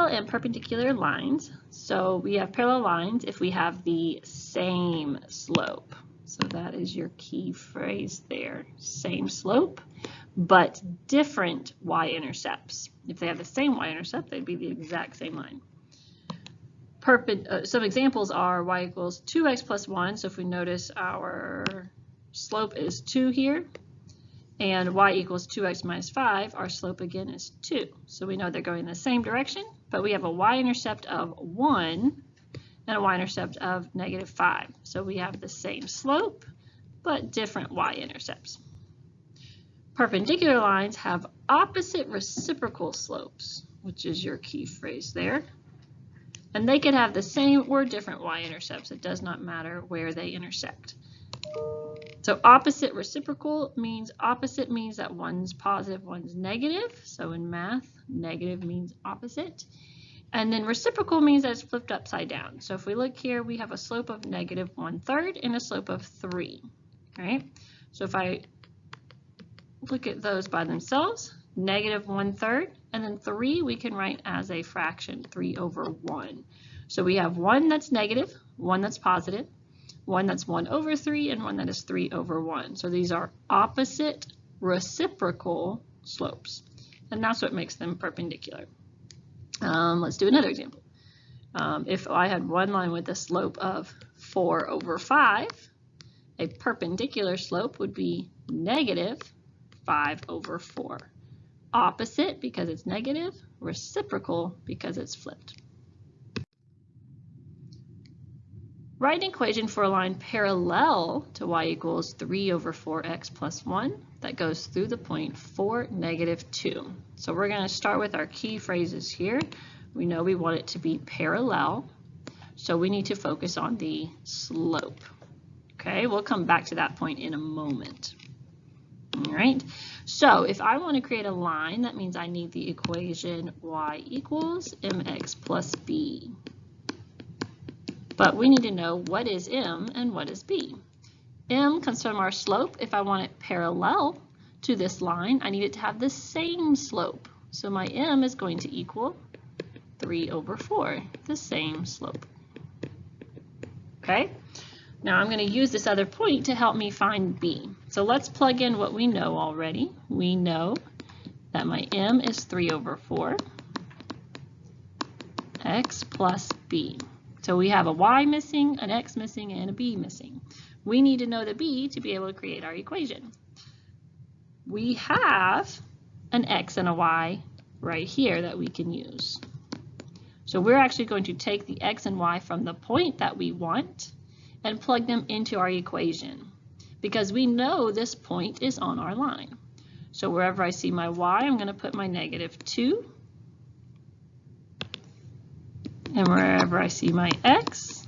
Parallel and perpendicular lines. So we have parallel lines if we have the same slope. So that is your key phrase there. Same slope, but different y-intercepts. If they have the same y-intercept, they'd be the exact same line. Some examples are y equals 2x plus 1. So if we notice our slope is 2 here, and y equals 2x minus 5, our slope again is 2. So we know they're going in the same direction, but we have a y-intercept of 1 and a y-intercept of -5. So we have the same slope, but different y-intercepts. Perpendicular lines have opposite reciprocal slopes, which is your key phrase there. And they could have the same or different y-intercepts. It does not matter where they intersect. So opposite reciprocal means opposite means that one's positive, one's negative. So in math, negative means opposite. And then reciprocal means that it's flipped upside down. So if we look here, we have a slope of -1/3 and a slope of 3. Right? So if I look at those by themselves, -1/3 and then 3 we can write as a fraction, 3/1. So we have one that's negative, one that's positive, one that's 1/3, and one that is 3/1. So these are opposite reciprocal slopes, and that's what makes them perpendicular. Let's do another example. If I had one line with a slope of 4/5, a perpendicular slope would be -5/4. Opposite because it's negative, reciprocal because it's flipped. Write an equation for a line parallel to y equals 3/4x plus 1 that goes through the point 4, -2. So we're going to start with our key phrases here. We know we want it to be parallel, so we need to focus on the slope. Okay, we'll come back to that point in a moment. All right, so if I want to create a line, that means I need the equation y equals mx plus b. But we need to know what is m and what is b. M comes from our slope. If I want it parallel to this line, I need it to have the same slope. So my m is going to equal 3/4, the same slope. Okay? Now I'm going to use this other point to help me find b. So let's plug in what we know already. We know that my m is 3/4 x plus b. So we have a y missing, an x missing, and a b missing. We need to know the b to be able to create our equation. We have an x and a y right here that we can use. So we're actually going to take the x and y from the point that we want and plug them into our equation because we know this point is on our line. So wherever I see my y, I'm going to put my -2. And wherever I see my x,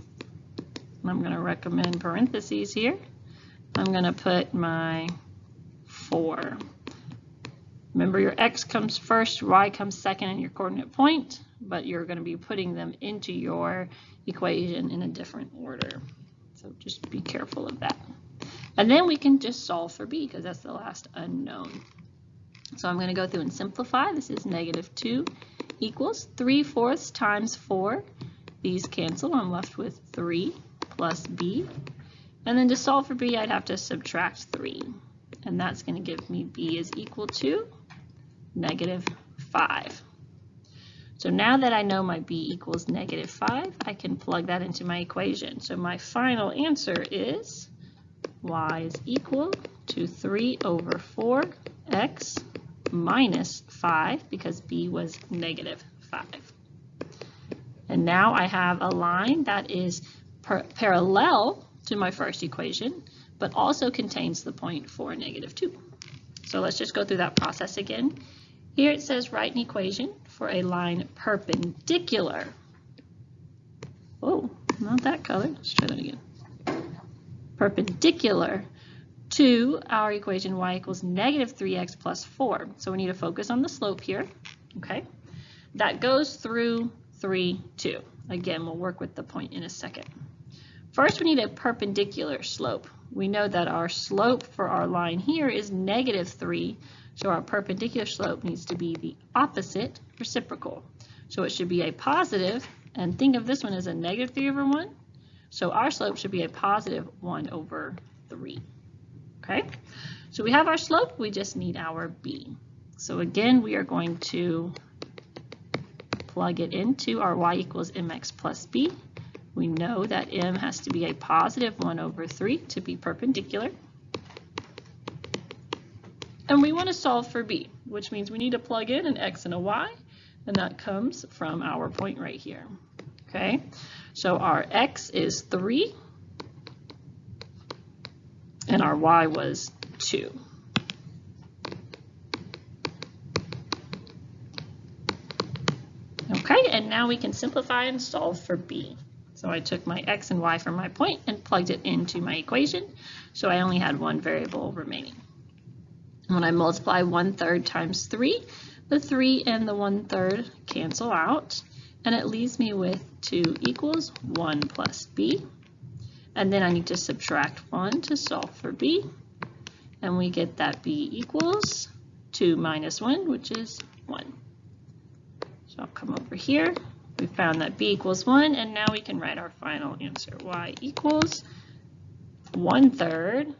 I'm going to recommend parentheses here, I'm going to put my 4. Remember, your x comes first, y comes second in your coordinate point, but you're going to be putting them into your equation in a different order. So just be careful of that. And then we can just solve for b because that's the last unknown. So I'm going to go through and simplify. This is -2 equals 3/4 times 4. These cancel. I'm left with 3 plus b. And then to solve for b, I'd have to subtract 3. And that's going to give me b is equal to -5. So now that I know my b equals -5, I can plug that into my equation. So my final answer is y is equal to 3/4x minus 5 because b was -5. And now I have a line that is parallel to my first equation, but also contains the point 4, -2. So let's just go through that process again. Here it says write an equation for a line perpendicular. Oh, not that color. Let's try that again. Perpendicular to our equation y equals -3x plus 4. So we need to focus on the slope here. Okay, that goes through 3, 2. Again, we'll work with the point in a second. First, we need a perpendicular slope. We know that our slope for our line here is -3, so our perpendicular slope needs to be the opposite reciprocal. So it should be a positive, and think of this one as a negative 3 over 1. So our slope should be a positive 1 over 3. Okay, so we have our slope, we just need our b. So again, we are going to plug it into our y equals mx plus b. We know that m has to be a positive 1 over 3 to be perpendicular. And we want to solve for b, which means we need to plug in an x and a y, and that comes from our point right here. Okay, so our x is 3, and our y was 2. Okay, and now we can simplify and solve for b. So I took my x and y from my point and plugged it into my equation, so I only had one variable remaining. When I multiply 1/3 times 3, the 3 and the 1/3 cancel out, and it leaves me with 2 equals 1 plus b. And then I need to subtract 1 to solve for b, and we get that b equals 2 minus 1, which is 1. So I'll come over here. We found that b equals 1, and now we can write our final answer. Y equals 1/3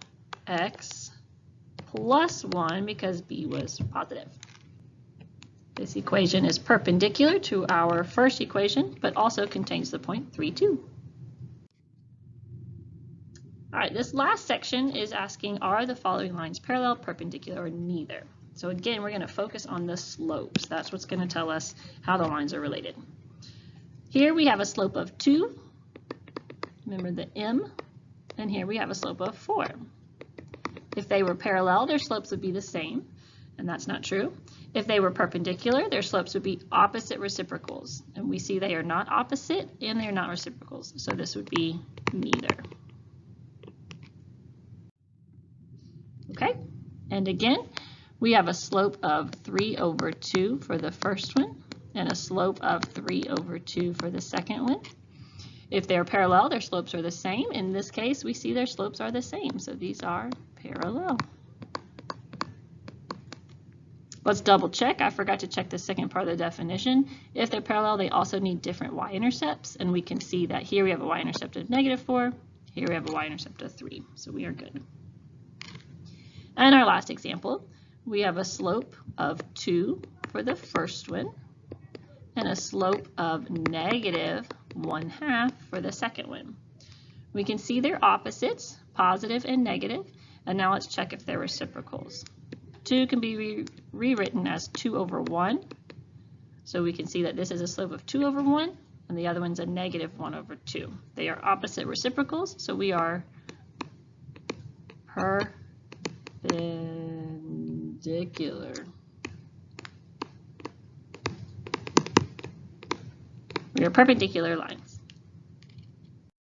x plus 1 because b was positive. This equation is perpendicular to our first equation, but also contains the point 3, 2. All right, this last section is asking, are the following lines parallel, perpendicular, or neither? So again, we're going to focus on the slopes. That's what's going to tell us how the lines are related. Here we have a slope of 2. Remember the m. And here we have a slope of 4. If they were parallel, their slopes would be the same, and that's not true. If they were perpendicular, their slopes would be opposite reciprocals. And we see they are not opposite and they are not reciprocals. So this would be neither. Okay, and again, we have a slope of 3 over 2 for the first one and a slope of 3 over 2 for the second one. If they're parallel, their slopes are the same. In this case, we see their slopes are the same, so these are parallel. Let's double check. I forgot to check the second part of the definition. If they're parallel, they also need different y-intercepts, and we can see that here we have a y-intercept of -4, here we have a y-intercept of 3, so we are good. And our last example, we have a slope of 2 for the first one and a slope of -1/2 for the second one. We can see their opposites, positive and negative, and now let's check if they're reciprocals. 2 can be rewritten as 2 over 1, so we can see that this is a slope of 2 over 1 and the other one's a -1 over 2. They are opposite reciprocals, so we are perpendicular. We are perpendicular lines.